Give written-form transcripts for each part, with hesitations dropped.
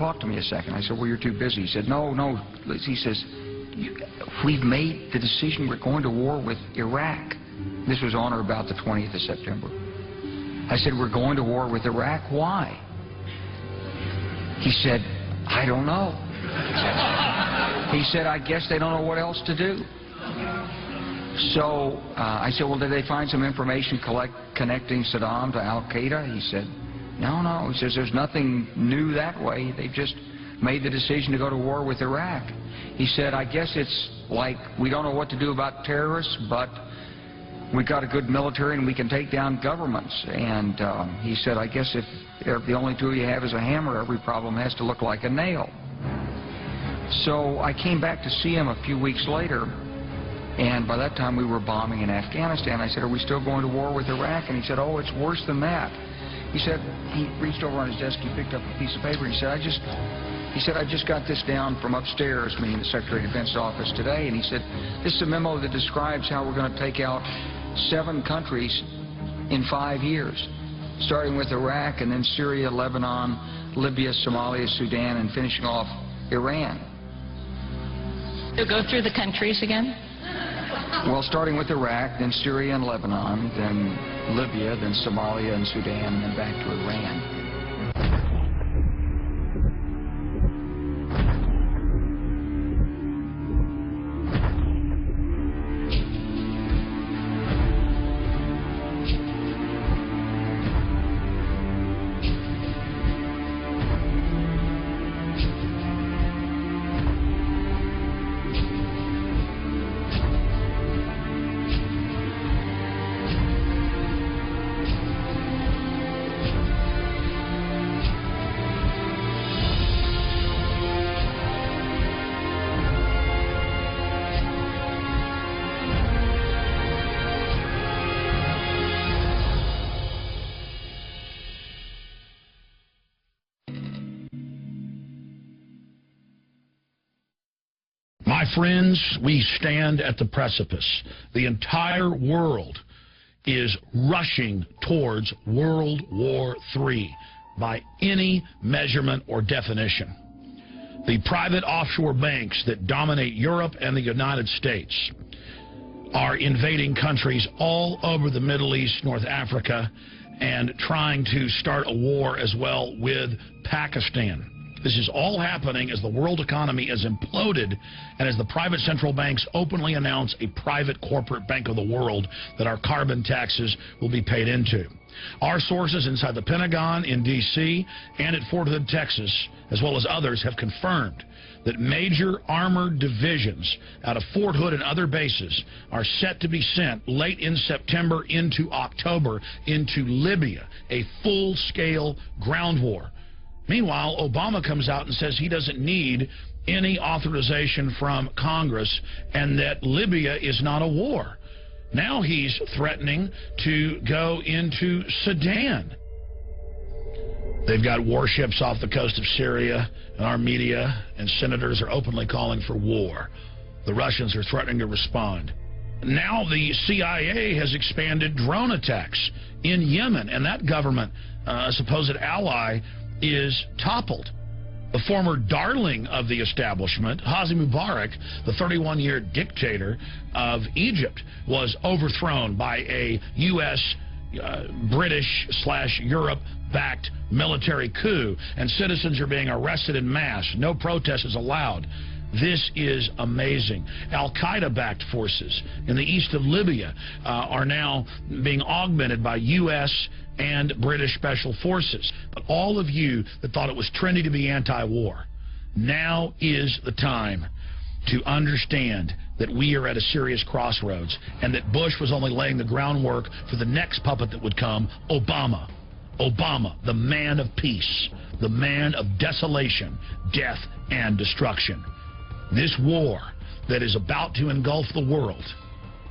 talk to me a second? I said, well, you're too busy. He said, no. He says, we've made the decision we're going to war with Iraq. This was on or about the 20th of September. I said, we're going to war with Iraq. Why? He said, I don't know. He said, I guess they don't know what else to do. So I said, well, did they find some information connecting Saddam to Al-Qaeda? He said, no. He says, there's nothing new that way. They've just made the decision to go to war with Iraq. He said, I guess it's like we don't know what to do about terrorists, but we've got a good military and we can take down governments. And he said, I guess if the only tool you have is a hammer, every problem has to look like a nail. So I came back to see him a few weeks later, and by that time we were bombing in Afghanistan. I said, are we still going to war with Iraq? And he said, oh, it's worse than that. He said, he reached over on his desk, he picked up a piece of paper, he said, I just got this down from upstairs, meaning the Secretary of Defense office today, and he said, this is a memo that describes how we're going to take out 7 countries in 5 years, starting with Iraq and then Syria, Lebanon, Libya, Somalia, Sudan, and finishing off Iran. So go through the countries again? Well, starting with Iraq, then Syria and Lebanon, then Libya, then Somalia and Sudan, and then back to Iran. My friends, we stand at the precipice. The entire world is rushing towards World War III by any measurement or definition. The private offshore banks that dominate Europe and the United States are invading countries all over the Middle East, North Africa, and trying to start a war as well with Pakistan. This is all happening as the world economy is imploded and as the private central banks openly announce a private corporate bank of the world that our carbon taxes will be paid into. Our sources inside the Pentagon, in D.C., and at Fort Hood, Texas, as well as others, have confirmed that major armored divisions out of Fort Hood and other bases are set to be sent late in September into October into Libya, a full-scale ground war. Meanwhile, Obama comes out and says he doesn't need any authorization from Congress and that Libya is not a war. Now he's threatening to go into Sudan. They've got warships off the coast of Syria, and our media and senators are openly calling for war. The Russians are threatening to respond. Now the CIA has expanded drone attacks in Yemen, and that government, a supposed ally, is toppled. The former darling of the establishment, Hosni Mubarak, the 31-year dictator of Egypt, was overthrown by a U.S., British/Europe-backed military coup, and citizens are being arrested en masse. No protest is allowed. This is amazing. Al-Qaeda-backed forces in the east of Libya are now being augmented by U.S. and British special forces. But all of you that thought it was trendy to be anti-war, now is the time to understand that we are at a serious crossroads and that Bush was only laying the groundwork for the next puppet that would come, Obama. Obama, the man of peace, the man of desolation, death, and destruction. This war that is about to engulf the world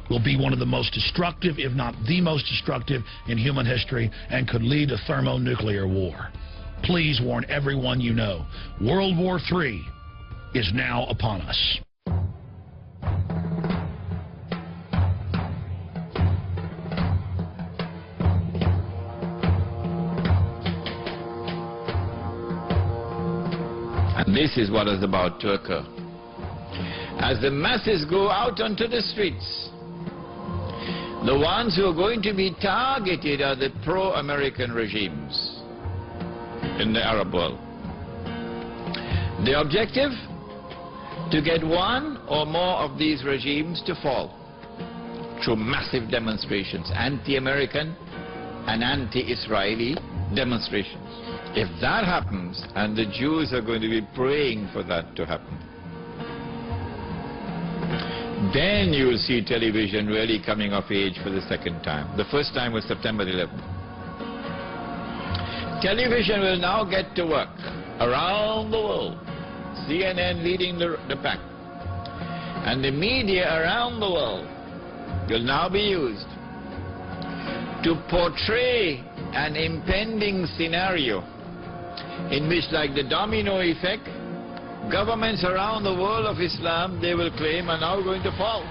will be one of the most destructive, if not the most destructive, in human history and could lead to thermonuclear war. Please warn everyone you know. World War III is now upon us. And this is what is about to occur. As the masses go out onto the streets, the ones who are going to be targeted are the pro-American regimes in the Arab world. The objective? To get one or more of these regimes to fall through massive demonstrations, anti-American and anti-Israeli demonstrations. If that happens, and the Jews are going to be praying for that to happen, then you will see television really coming of age for the second time. The first time was September 11th. Television will now get to work around the world. CNN leading the pack. And the media around the world will now be used to portray an impending scenario in which, like the domino effect, governments around the world of Islam, they will claim, are now going to fall.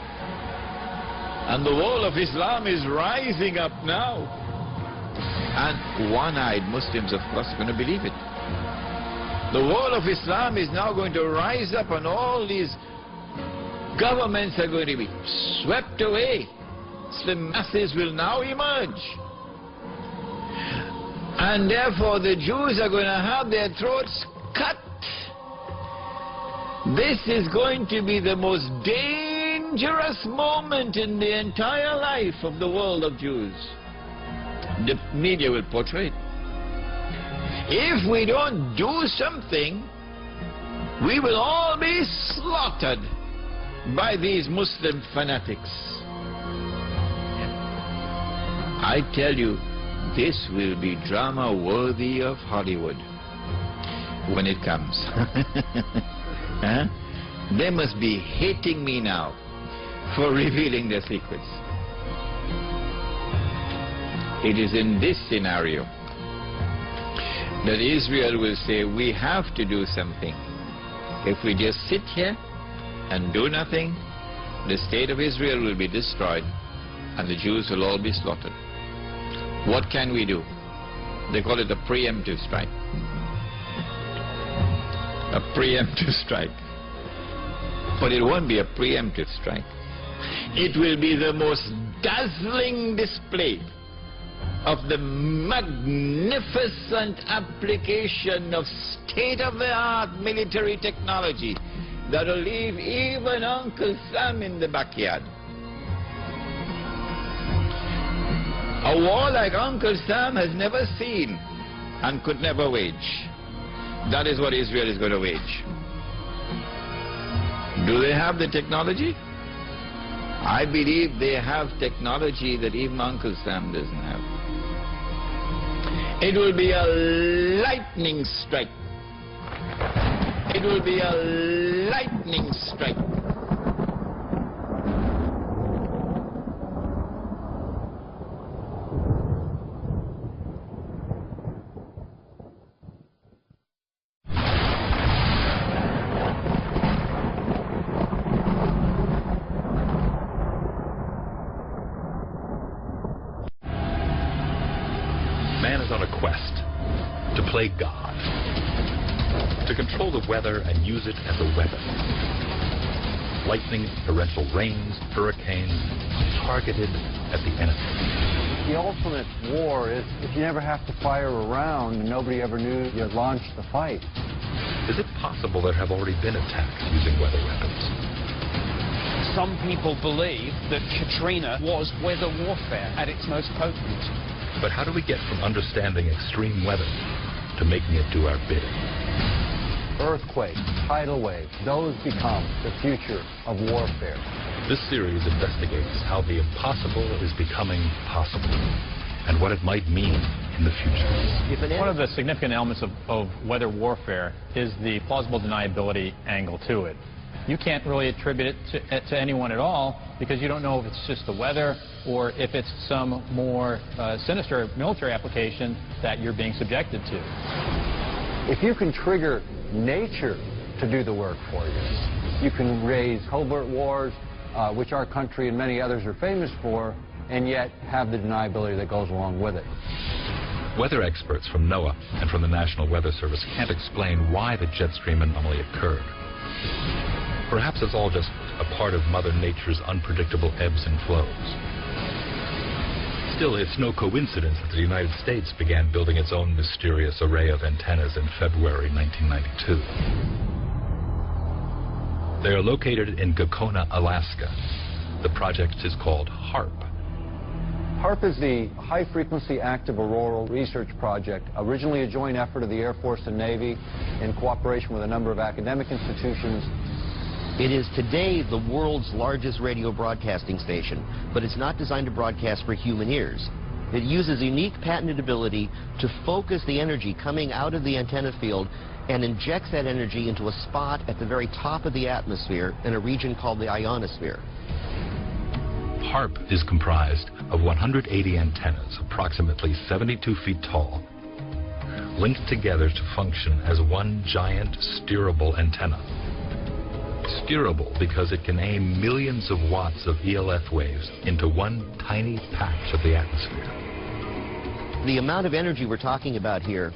And the world of Islam is rising up now. And one-eyed Muslims, of course, are going to believe it. The world of Islam is now going to rise up, and all these governments are going to be swept away. The masses will now emerge. And therefore the Jews are going to have their throats cut. This is going to be the most dangerous moment in the entire life of the world of Jews. The media will portray it. If we don't do something, we will all be slaughtered by these Muslim fanatics. I tell you, this will be drama worthy of Hollywood when it comes. Huh? They must be hating me now for revealing their secrets. It is in this scenario that Israel will say, we have to do something. If we just sit here and do nothing, the state of Israel will be destroyed and the Jews will all be slaughtered. What can we do? They call it a preemptive strike. A preemptive strike. But it won't be a preemptive strike. It will be the most dazzling display of the magnificent application of state-of-the-art military technology that will leave even Uncle Sam in the backyard. A war like Uncle Sam has never seen and could never wage. That is what Israel is going to wage. Do they have the technology? I believe they have technology that even Uncle Sam doesn't have. It will be a lightning strike. It will be a lightning strike. Man is on a quest to play God, to control the weather and use it as a weapon. Lightning, torrential rains, hurricanes, targeted at the enemy. The ultimate war is if you never have to fire a round and nobody ever knew you had launched the fight. Is it possible there have already been attacks using weather weapons? Some people believe that Katrina was weather warfare at its most potent. But how do we get from understanding extreme weather to making it do our bidding? Earthquakes, tidal waves, those become the future of warfare. This series investigates how the impossible is becoming possible and what it might mean in the future. One of the significant elements of weather warfare is the plausible deniability angle to it. You can't really attribute it to anyone at all because you don't know if it's just the weather or if it's some more sinister military application that you're being subjected to. If you can trigger nature to do the work for you, you can raise covert wars, which our country and many others are famous for, and yet have the deniability that goes along with it. Weather experts from NOAA and from the National Weather Service can't explain why the jet stream anomaly occurred. Perhaps it's all just a part of Mother Nature's unpredictable ebbs and flows. Still, it's no coincidence that the United States began building its own mysterious array of antennas in February 1992. They are located in Gakona, Alaska. The project is called HARP. HARP is the High-Frequency Active Auroral Research Project, originally a joint effort of the Air Force and Navy in cooperation with a number of academic institutions. It is today the world's largest radio broadcasting station, but it's not designed to broadcast for human ears. It uses a unique patented ability to focus the energy coming out of the antenna field and injects that energy into a spot at the very top of the atmosphere in a region called the ionosphere. HARP is comprised of 180 antennas, approximately 72 feet tall, linked together to function as one giant steerable antenna. Steerable because it can aim millions of watts of ELF waves into one tiny patch of the atmosphere. The amount of energy we're talking about here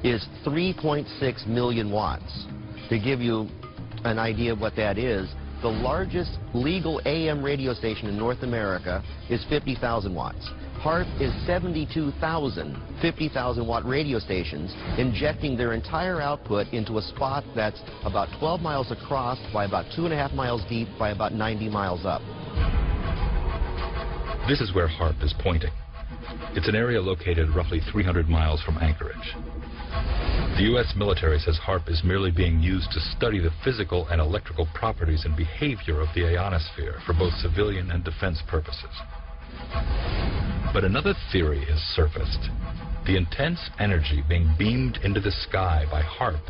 is 3.6 million watts. To give you an idea of what that is, the largest legal AM radio station in North America is 50,000 watts. HARP is 72,000 50,000-watt radio stations injecting their entire output into a spot that's about 12 miles across by about 2.5 miles deep by about 90 miles up. This is where HARP is pointing. It's an area located roughly 300 miles from Anchorage. The U.S. military says HARP is merely being used to study the physical and electrical properties and behavior of the ionosphere for both civilian and defense purposes. But another theory has surfaced. The intense energy being beamed into the sky by HARP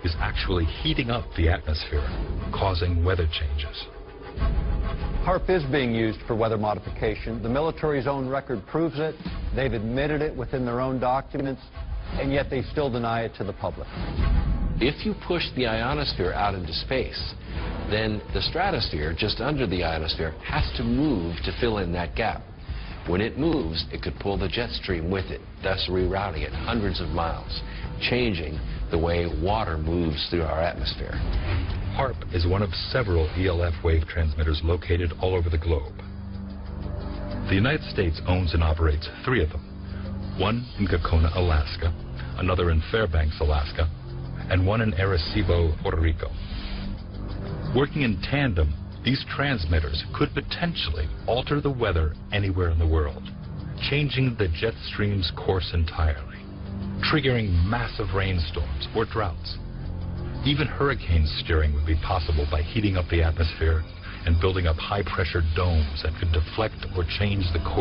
is actually heating up the atmosphere, causing weather changes. HARP is being used for weather modification. The military's own record proves it. They've admitted it within their own documents, and yet they still deny it to the public. If you push the ionosphere out into space, then the stratosphere just under the ionosphere has to move to fill in that gap. When it moves, it could pull the jet stream with it, thus rerouting it hundreds of miles, changing the way water moves through our atmosphere. HARP is one of several ELF wave transmitters located all over the globe. The United States owns and operates 3 of them. One in Gakona, Alaska, another in Fairbanks, Alaska, and one in Arecibo, Puerto Rico. Working in tandem, these transmitters could potentially alter the weather anywhere in the world, changing the jet stream's course entirely, triggering massive rainstorms or droughts. Even hurricane steering would be possible by heating up the atmosphere and building up high-pressure domes that could deflect or change the course